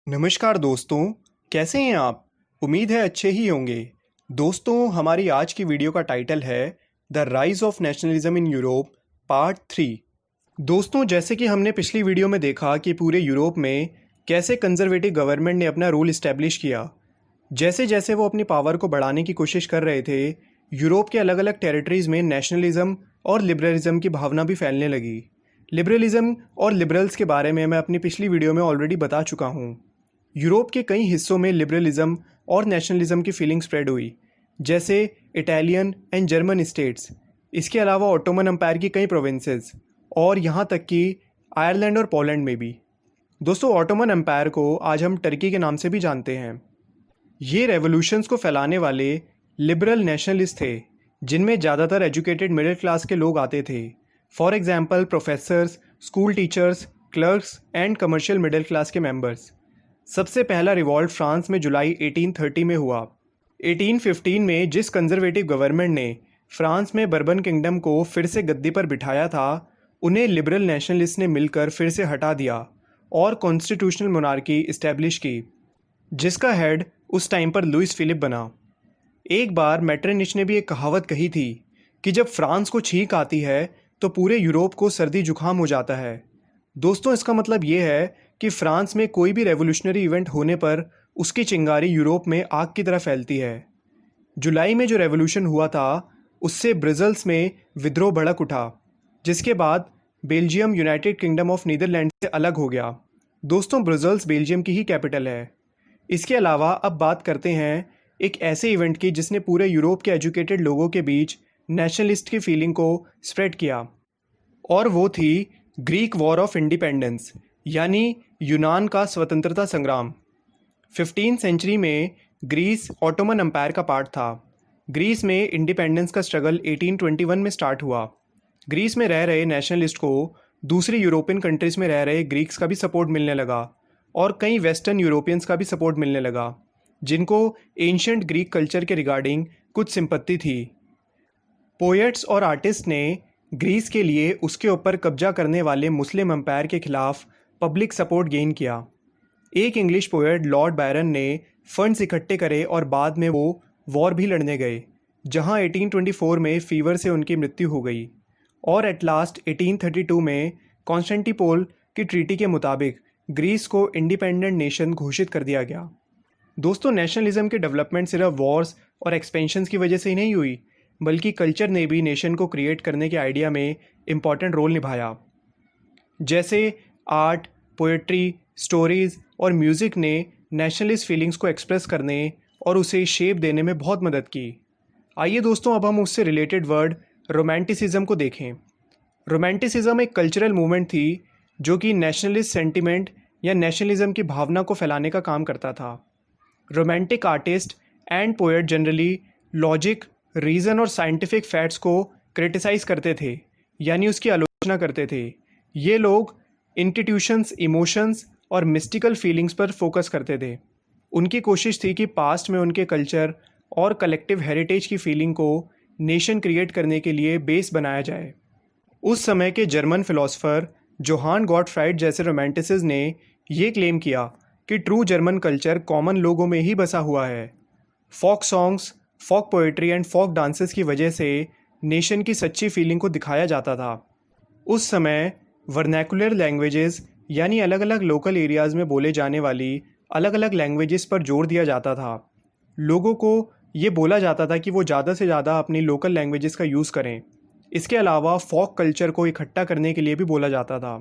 नमस्कार दोस्तों, कैसे हैं आप? उम्मीद है अच्छे ही होंगे। दोस्तों, हमारी आज की वीडियो का टाइटल है the rise of nationalism in Europe part 3। दोस्तों, जैसे कि हमने पिछली वीडियो में देखा कि पूरे यूरोप में कैसे कंजर्वेटिव गवर्नमेंट ने अपना रूल इस्टेब्लिश किया। जैसे जैसे वो अपनी पावर को बढ़ाने की कोशिश कर रहे थे, यूरोप के अलग अलग टेरिटरीज़ में नेशनलिज्म और लिबरलिज्म की भावना भी फैलने लगी। लिबरलिज्म और लिबरल्स के बारे में मैं अपनी पिछली वीडियो में ऑलरेडी बता चुका हूँ। यूरोप के कई हिस्सों में लिबरलिज्म और नेशनलिज्म की फीलिंग स्प्रेड हुई, जैसे इटालियन एंड जर्मन स्टेट्स, इसके अलावा ऑटोमन एम्पायर की कई प्रोविंसेस और यहाँ तक कि आयरलैंड और पोलैंड में भी। दोस्तों, ऑटोमन एम्पायर को आज हम टर्की के नाम से भी जानते हैं। ये रेवोल्यूशंस को फैलाने वाले लिबरल नेशनलिस्ट थे, जिनमें ज़्यादातर एजुकेटेड मिडिल क्लास के लोग आते थे। For example professors, school teachers, clerks and commercial middle class के मेंबर्स। सबसे पहला रिवॉल्ट फ्रांस में जुलाई 1830 में हुआ। 1815 में जिस कंजर्वेटिव गवर्नमेंट ने फ्रांस में बर्बन किंगडम को फिर से गद्दी पर बिठाया था, उन्हें लिबरल नेशनलिस्ट ने मिलकर फिर से हटा दिया और कॉन्स्टिट्यूशनल मोनार्की इस्टेब्लिश की, जिसका हेड उस टाइम पर लुइस फिलिप बना। एक बार मेटरनिच ने भी एक कहावत कही थी कि जब फ्रांस को छींक आती है तो पूरे यूरोप को सर्दी जुकाम हो जाता है। दोस्तों, इसका मतलब ये है कि फ्रांस में कोई भी रेवोल्यूशनरी इवेंट होने पर उसकी चिंगारी यूरोप में आग की तरह फैलती है। जुलाई में जो रेवोल्यूशन हुआ था, उससे ब्रसेल्स में विद्रोह भड़क उठा, जिसके बाद Belgium United Kingdom of Netherlands से अलग हो गया। दोस्तों, ब्रसेल्स बेल्जियम की ही कैपिटल है। इसके अलावा अब बात करते हैं एक ऐसे इवेंट की जिसने पूरे यूरोप के एजुकेटेड लोगों के बीच नेशनलिस्ट की फीलिंग को स्प्रेड किया, और वो थी ग्रीक वॉर ऑफ इंडिपेंडेंस, यानी यूनान का स्वतंत्रता संग्राम। 15th सेंचुरी में ग्रीस ऑटोमन एम्पायर का पार्ट था। ग्रीस में इंडिपेंडेंस का स्ट्रगल 1821 में स्टार्ट हुआ। ग्रीस में रह रहे नेशनलिस्ट को दूसरी यूरोपियन कंट्रीज़ में रह रहे ग्रीक्स का भी सपोर्ट मिलने लगा, और कई वेस्टर्न यूरोपियंस का भी सपोर्ट मिलने लगा, जिनको एंशिएंट ग्रीक कल्चर के रिगार्डिंग कुछ सिंपत्ति थी। पोएट्स और आर्टिस्ट ने ग्रीस के लिए उसके ऊपर कब्जा करने वाले मुस्लिम एम्पायर के खिलाफ पब्लिक सपोर्ट गेन किया। एक इंग्लिश पोएट लॉर्ड बायरन ने फंड्स इकट्ठे करे और बाद में वो वॉर भी लड़ने गए, जहां 1824 में फीवर से उनकी मृत्यु हो गई, और एट लास्ट 1832 में कॉन्स्टेंटिनोपल की ट्रीटी के मुताबिक ग्रीस को इंडिपेंडेंट नेशन घोषित कर दिया गया। दोस्तों, नेशनलिज्म की डेवलपमेंट सिर्फ वॉर्स और एक्सपेंशंस की वजह से ही नहीं हुई, बल्कि कल्चर ने भी नेशन को क्रिएट करने के आइडिया में इम्पॉर्टेंट रोल निभाया। जैसे आर्ट, पोएट्री, स्टोरीज़ और म्यूज़िक ने नेशनलिस्ट फीलिंग्स को एक्सप्रेस करने और उसे शेप देने में बहुत मदद की। आइए दोस्तों, अब हम उससे रिलेटेड वर्ड रोमांटिसिज्म को देखें। रोमांटिसिज्म एक कल्चरल मूवमेंट थी जो कि नेशनलिस्ट सेंटिमेंट या नेशनलिज्म की भावना को फैलाने का काम करता था। Romantic artist and poet generally logic, reason और साइंटिफिक फैक्ट्स को क्रिटिसाइज़ करते थे, यानी उसकी आलोचना करते थे। ये लोग इंस्टीट्यूशंस, इमोशंस और मिस्टिकल फीलिंग्स पर फोकस करते थे। उनकी कोशिश थी कि पास्ट में उनके कल्चर और कलेक्टिव हेरिटेज की फीलिंग को नेशन क्रिएट करने के लिए बेस बनाया जाए। उस समय के जर्मन फिलोसोफर जोहान गॉटफ्राइड जैसे रोमांटिसिस्ट ने ये क्लेम किया कि ट्रू जर्मन कल्चर कॉमन लोगों में ही बसा हुआ है। Folk songs, folk poetry and folk dances की वजह से नेशन की सच्ची फीलिंग को दिखाया जाता था। उस समय वर्नैकुलर लैंग्वेजेस, यानी अलग अलग लोकल एरियाज़ में बोले जाने वाली अलग अलग लैंग्वेजेस पर जोर दिया जाता था। लोगों को ये बोला जाता था कि वो ज़्यादा से ज़्यादा अपनी लोकल लैंग्वेजेस का यूज़ करें। इसके अलावा फोक कल्चर को इकट्ठा करने के लिए भी बोला जाता था।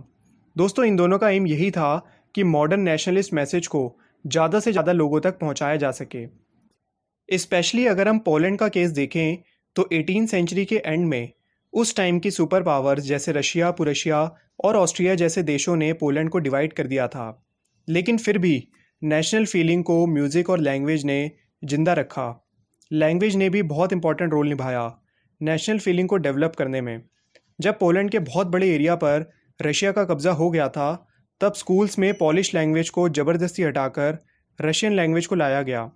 दोस्तों, इन दोनों का एम यही था कि मॉडर्न नेशनलिस्ट मैसेज को ज़्यादा से ज़्यादा लोगों तक पहुँचाया जा सके। स्पेशली अगर हम पोलैंड का केस देखें तो 18th सेंचुरी के एंड में उस टाइम की सुपर पावर्स जैसे रशिया, पुरशिया और ऑस्ट्रिया जैसे देशों ने पोलैंड को डिवाइड कर दिया था, लेकिन फिर भी नेशनल फीलिंग को म्यूज़िक और लैंग्वेज ने जिंदा रखा। लैंग्वेज ने भी बहुत इंपॉर्टेंट रोल निभाया नेशनल फीलिंग को डेवलप करने में। जब पोलैंड के बहुत बड़े एरिया पर रशिया का कब्ज़ा हो गया था, तब स्कूल्स में पॉलिश लैंग्वेज को ज़बरदस्ती हटाकर रशियन लैंग्वेज को लाया गया।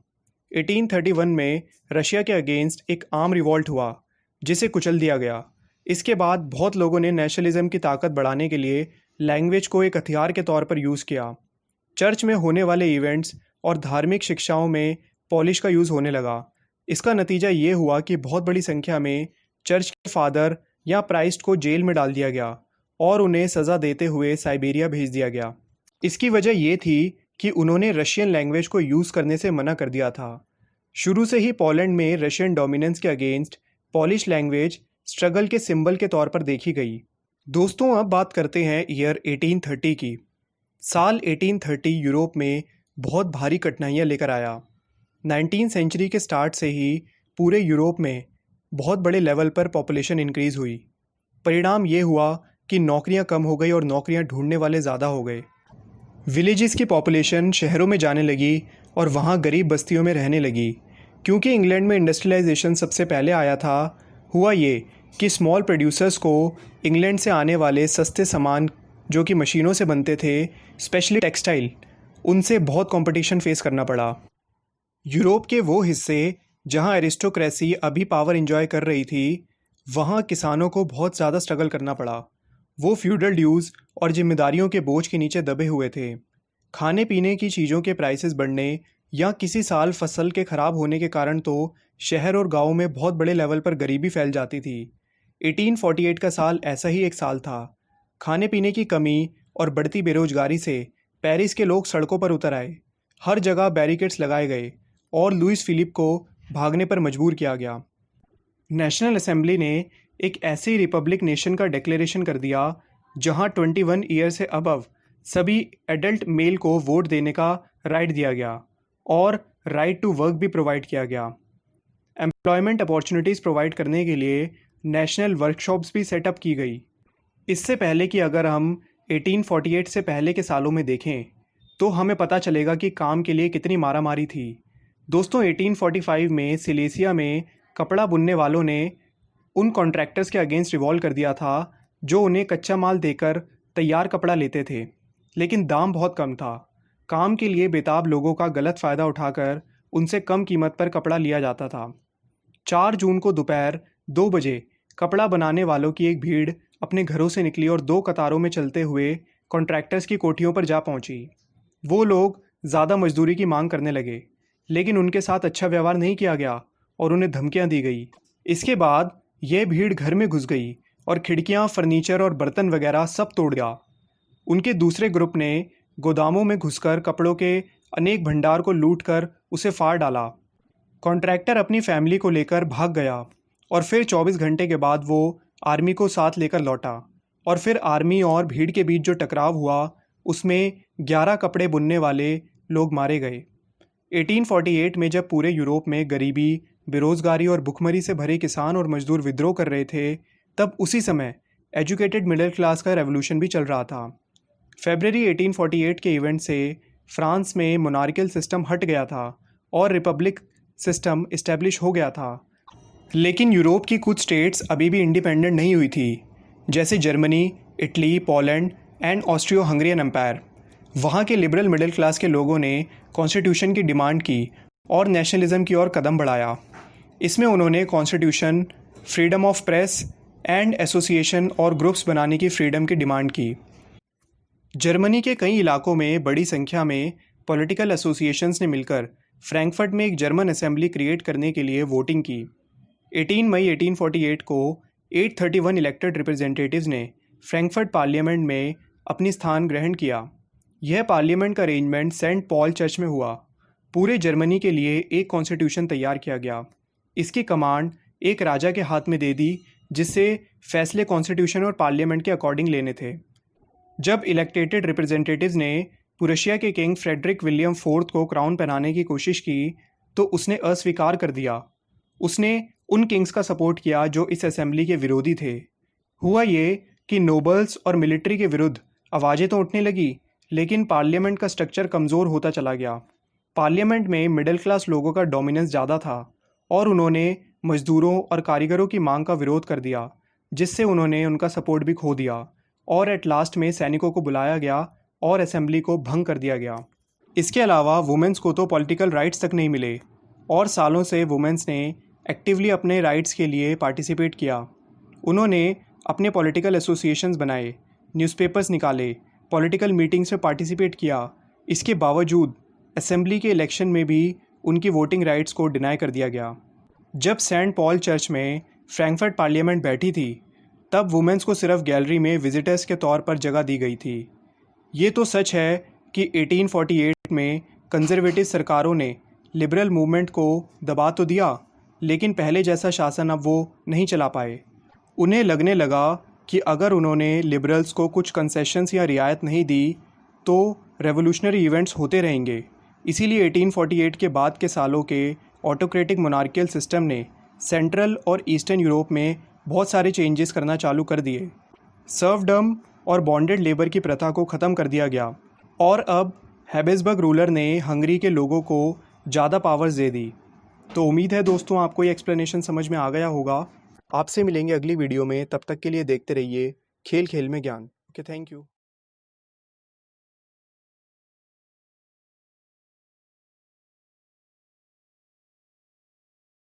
1831 में रशिया के अगेंस्ट एक आर्म रिवॉल्ट हुआ, जिसे कुचल दिया गया। इसके बाद बहुत लोगों ने नेशनलिज्म की ताकत बढ़ाने के लिए लैंग्वेज को एक हथियार के तौर पर यूज़ किया। चर्च में होने वाले इवेंट्स और धार्मिक शिक्षाओं में पॉलिश का यूज़ होने लगा। इसका नतीजा ये हुआ कि बहुत बड़ी संख्या में चर्च के फादर या प्राइस्ट को जेल में डाल दिया गया और उन्हें सज़ा देते हुए साइबेरिया भेज दिया गया। इसकी वजह ये थी कि उन्होंने रशियन लैंग्वेज को यूज़ करने से मना कर दिया था। शुरू से ही पोलैंड में रशियन डोमिनेंस के अगेंस्ट पॉलिश लैंग्वेज स्ट्रगल के सिंबल के तौर पर देखी गई। दोस्तों, अब बात करते हैं ईयर 1830 की। साल 1830 यूरोप में बहुत भारी कठिनाइयाँ लेकर आया। 19वीं सेंचुरी के स्टार्ट से ही पूरे यूरोप में बहुत बड़े लेवल पर पॉपुलेशन इंक्रीज़ हुई। परिणाम ये हुआ कि नौकरियां कम हो गई और नौकरियां ढूंढने वाले ज़्यादा हो गए। विलेजेस की पॉपुलेशन शहरों में जाने लगी और वहाँ गरीब बस्तियों में रहने लगी। क्योंकि इंग्लैंड में इंडस्ट्रियलाइजेशन सबसे पहले आया था, हुआ ये कि स्मॉल प्रोड्यूसर्स को इंग्लैंड से आने वाले सस्ते सामान जो कि मशीनों से बनते थे, स्पेशली टेक्सटाइल, उनसे बहुत कंपटीशन फेस करना पड़ा। यूरोप के वो हिस्से जहाँ एरिस्टोक्रेसी अभी पावर एंजॉय कर रही थी, वहाँ किसानों को बहुत ज़्यादा स्ट्रगल करना पड़ा। वो फ्यूडल ड्यूज़ और जिम्मेदारियों के बोझ के नीचे दबे हुए थे। खाने पीने की चीज़ों के प्राइसेस बढ़ने या किसी साल फसल के ख़राब होने के कारण तो शहर और गाँव में बहुत बड़े लेवल पर गरीबी फैल जाती थी। 1848 का साल ऐसा ही एक साल था। खाने पीने की कमी और बढ़ती बेरोजगारी से पेरिस के लोग सड़कों पर उतर आए। हर जगह बैरिकेड्स लगाए गए और लुइस फिलिप को भागने पर मजबूर किया गया। नेशनल असेंबली ने एक ऐसी रिपब्लिक नेशन का डिक्लेरेशन कर दिया जहां 21 ईयर से अबव सभी एडल्ट मेल को वोट देने का राइट दिया गया और राइट टू वर्क भी प्रोवाइड किया गया। एम्प्लॉयमेंट अपॉर्चुनिटीज़ प्रोवाइड करने के लिए नेशनल वर्कशॉप्स भी सेटअप की गई। इससे पहले कि अगर हम 1848 से पहले के सालों में देखें तो हमें पता चलेगा कि काम के लिए कितनी मारामारी थी। दोस्तों, 1845 में सिलेसिया में कपड़ा बुनने वालों ने उन कॉन्ट्रैक्टर्स के अगेंस्ट रिवॉल्ट कर दिया था जो उन्हें कच्चा माल देकर तैयार कपड़ा लेते थे, लेकिन दाम बहुत कम था। काम के लिए बेताब लोगों का गलत फ़ायदा उठाकर उनसे कम कीमत पर कपड़ा लिया जाता था। 4 जून को दोपहर 2 बजे कपड़ा बनाने वालों की एक भीड़ अपने घरों से निकली और 2 कतारों में चलते हुए कॉन्ट्रैक्टर्स की कोठियों पर जा पहुंची। वो लोग ज़्यादा मजदूरी की मांग करने लगे, लेकिन उनके साथ अच्छा व्यवहार नहीं किया गया और उन्हें धमकियां दी गई। इसके बाद यह भीड़ घर में घुस गई और खिड़कियां, फर्नीचर और बर्तन वगैरह सब तोड़ दिया। उनके दूसरे ग्रुप ने गोदामों में घुसकर कपड़ों के अनेक भंडार को लूटकर उसे फाड़ डाला। कॉन्ट्रैक्टर अपनी फैमिली को लेकर भाग गया और फिर 24 घंटे के बाद वो आर्मी को साथ लेकर लौटा और फिर आर्मी और भीड़ के बीच जो टकराव हुआ उसमें 11 कपड़े बुनने वाले लोग मारे गए। 1848 में जब पूरे यूरोप में गरीबी, बेरोजगारी और भुखमरी से भरे किसान और मजदूर विद्रोह कर रहे थे, तब उसी समय एजुकेटेड मिडिल क्लास का रेवोल्यूशन भी चल रहा था। फरवरी 1848 के इवेंट से फ्रांस में मोनार्कियल सिस्टम हट गया था और रिपब्लिक सिस्टम इस्टेब्लिश हो गया था। लेकिन यूरोप की कुछ स्टेट्स अभी भी इंडिपेंडेंट नहीं हुई थी, जैसे Germany, Italy, Poland and Austro Hungarian empire. वहाँ के लिबरल मिडिल क्लास के लोगों ने कॉन्स्टिट्यूशन की डिमांड की और नेशनलिज्म की ओर कदम बढ़ाया। इसमें उन्होंने constitution, freedom of press and association और ग्रुप्स बनाने की फ्रीडम की डिमांड की। जर्मनी के कई इलाकों में बड़ी संख्या में पॉलिटिकल एसोसिएशंस ने मिलकर फ्रैंकफर्ट में एक जर्मन असेंबली क्रिएट करने के लिए वोटिंग की। 18 मई 1848 को 831 इलेक्टेड रिप्रेजेंटेटिव्स ने फ्रैंकफर्ट पार्लियामेंट में अपनी स्थान ग्रहण किया। यह पार्लियामेंट का अरेंजमेंट सेंट पॉल चर्च में हुआ। पूरे जर्मनी के लिए एक कॉन्स्टिट्यूशन तैयार किया गया। इसकी कमांड एक राजा के हाथ में दे दी, जिससे फैसले कॉन्स्टिट्यूशन और पार्लियामेंट के अकॉर्डिंग लेने थे। जब इलेक्टेड रिप्रेजेंटेटिव्स ने प्रुशिया के किंग फ्रेडरिक विलियम फोर्थ को क्राउन पहनाने की कोशिश की तो उसने अस्वीकार कर दिया। उसने उन किंग्स का सपोर्ट किया जो इस असेंबली के विरोधी थे। हुआ ये कि नोबल्स और मिलिट्री के विरुद्ध आवाज़ें तो उठने लगी, लेकिन पार्लियामेंट का स्ट्रक्चर कमज़ोर होता चला गया। पार्लियामेंट में मिडिल क्लास लोगों का डोमिनेंस ज़्यादा था और उन्होंने मजदूरों और कारीगरों की मांग का विरोध कर दिया, जिससे उन्होंने उनका सपोर्ट भी खो दिया और एट लास्ट में सैनिकों को बुलाया गया और असेंबली को भंग कर दिया गया। इसके अलावा वुमेंस को तो पॉलिटिकल राइट्स तक नहीं मिले और सालों से वुमेंस ने एक्टिवली अपने राइट्स के लिए पार्टिसिपेट किया। उन्होंने अपने पॉलिटिकल एसोसिएशंस बनाए, न्यूज़पेपर्स निकाले, पॉलिटिकल मीटिंग्स में पार्टिसिपेट किया, इसके बावजूद असेंबली के इलेक्शन में भी उनकी वोटिंग राइट्स को डिनाई कर दिया गया। जब सेंट पॉल चर्च में फ्रैंकफर्ट पार्लियामेंट बैठी थी, तब वुमेंस को सिर्फ गैलरी में विजिटर्स के तौर पर जगह दी गई थी। ये तो सच है कि 1848 में कंजर्वेटिव सरकारों ने लिबरल मूवमेंट को दबा तो दिया, लेकिन पहले जैसा शासन अब वो नहीं चला पाए। उन्हें लगने लगा कि अगर उन्होंने लिबरल्स को कुछ कंसेशंस या रियायत नहीं दी तो रेवोल्यूशनरी इवेंट्स होते रहेंगे। इसीलिए 1848 के बाद के सालों के ऑटोक्रेटिक मोनार्कियल सिस्टम ने सेंट्रल और ईस्टर्न यूरोप में बहुत सारे चेंजेस करना चालू कर दिए। सर्वडम और बॉन्डेड लेबर की प्रथा को ख़त्म कर दिया गया और अब हैबिसबर्ग रूलर ने हंगरी के लोगों को ज़्यादा पावर्स दे दी। तो उम्मीद है दोस्तों आपको ये एक्सप्लेनेशन समझ में आ गया होगा। आपसे मिलेंगे अगली वीडियो में, तब तक के लिए देखते रहिए खेल खेल में ज्ञान। Okay, thank you.